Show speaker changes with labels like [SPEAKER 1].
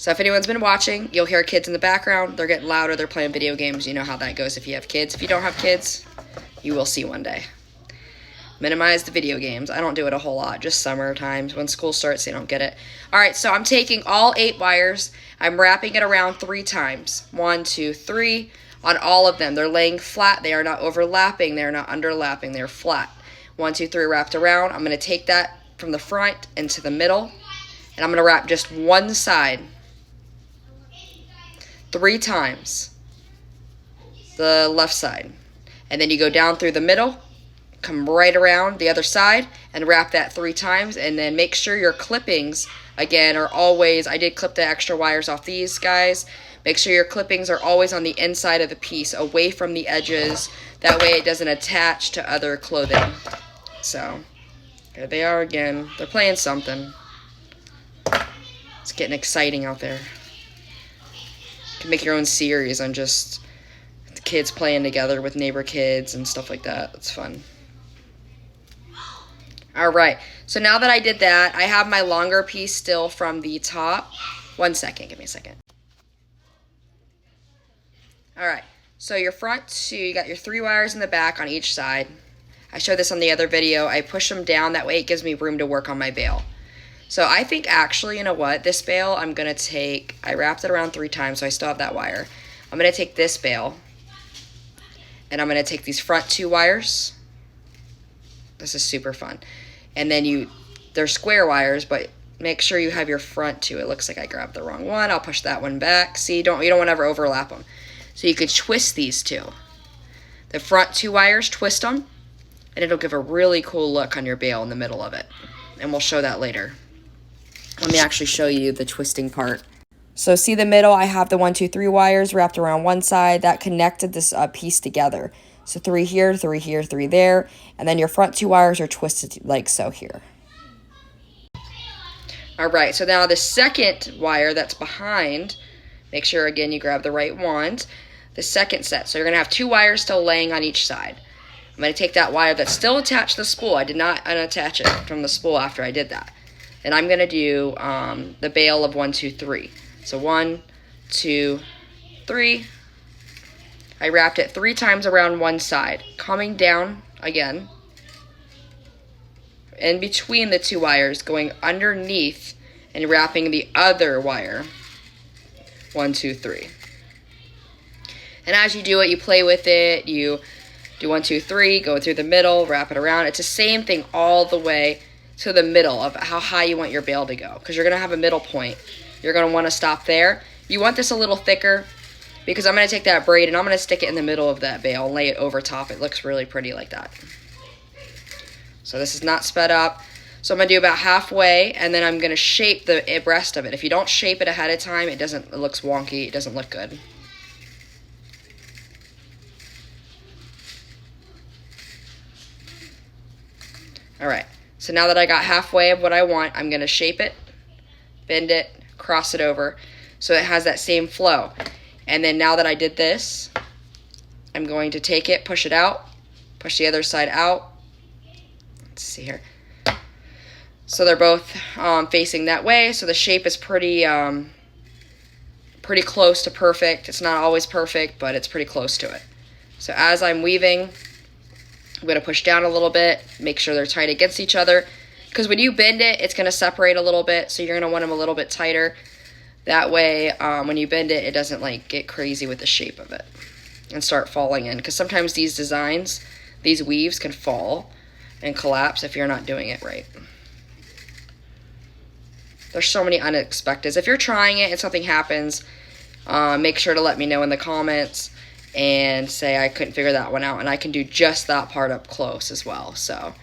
[SPEAKER 1] So if anyone's been watching, you'll hear kids in the background. They're getting louder. They're playing video games. You know how that goes if you have kids. If you don't have kids, you will see one day. Minimize the video games. I don't do it a whole lot, just summer times. When school starts, they don't get it. All right, so I'm taking all 8 wires. I'm wrapping it around 3 times. 1, 2, 3 on all of them. They're laying flat. They are not overlapping. They are not underlapping. They're flat. 1, 2, 3 wrapped around. I'm going to take that from the front into the middle, and I'm going to wrap just one side 3 times, the left side. And then you go down through the middle, come right around the other side, and wrap that 3 times. And then make sure your clippings, again, are always, I did clip the extra wires off these guys. Make sure your clippings are always on the inside of the piece, away from the edges. That way it doesn't attach to other clothing. So, here they are again. They're playing something. It's getting exciting out there. You can make your own series on just the kids playing together with neighbor kids and stuff like that. It's fun. All right, so now that I did that, I have my longer piece still from the top. 1 second, give me a second. All right, so your front 2, you got your 3 wires in the back on each side. I showed this on the other video. I push them down, that way it gives me room to work on my bail. So I think actually, you know what, this bail I'm gonna take, I wrapped it around 3 times, so I still have that wire. I'm gonna take this bail, and I'm gonna take these front 2 wires. This is super fun. And then they're square wires, but make sure you have your front 2. It looks like I grabbed the wrong one. I'll push that one back. See, you don't want to ever overlap them. So you could twist these 2. The front 2 wires, twist them, and it'll give a really cool look on your bail in the middle of it. And we'll show that later. Let me actually show you the twisting part. So see the middle, I have the 1, 2, 3 wires wrapped around one side. That connected this piece together. So 3 here, 3 here, 3 there. And then your front 2 wires are twisted like so here. All right, so now the second wire that's behind, make sure again you grab the right ones. The second set, so you're gonna have 2 wires still laying on each side. I'm gonna take that wire that's still attached to the spool. I did not unattach it from the spool after I did that. And I'm gonna do the bail of 1, 2, 3. So 1, 2, 3. I wrapped it 3 times around one side, coming down again, in between the 2 wires, going underneath and wrapping the other wire. 1, 2, 3. And as you do it, you play with it, you do 1, 2, 3, go through the middle, wrap it around. It's the same thing all the way to the middle of how high you want your bail to go, because you're gonna have a middle point. You're gonna wanna stop there. You want this a little thicker, because I'm going to take that braid and I'm going to stick it in the middle of that bail and lay it over top. It looks really pretty like that. So this is not sped up. So I'm going to do about halfway, and then I'm going to shape the rest of it. If you don't shape it ahead of time, it looks wonky. It doesn't look good. All right. So now that I got halfway of what I want, I'm going to shape it, bend it, cross it over, so it has that same flow. And then now that I did this, I'm going to take it, push it out, push the other side out. Let's see here. So they're both facing that way. So the shape is pretty close to perfect. It's not always perfect, but it's pretty close to it. So as I'm weaving, I'm going to push down a little bit, make sure they're tight against each other. Because when you bend it, it's going to separate a little bit, so you're going to want them a little bit tighter. That way, when you bend it, it doesn't like get crazy with the shape of it and start falling in. Because sometimes these designs, these weaves can fall and collapse if you're not doing it right. There's so many unexpecteds. If you're trying it and something happens, make sure to let me know in the comments and say I couldn't figure that one out, and I can do just that part up close as well. So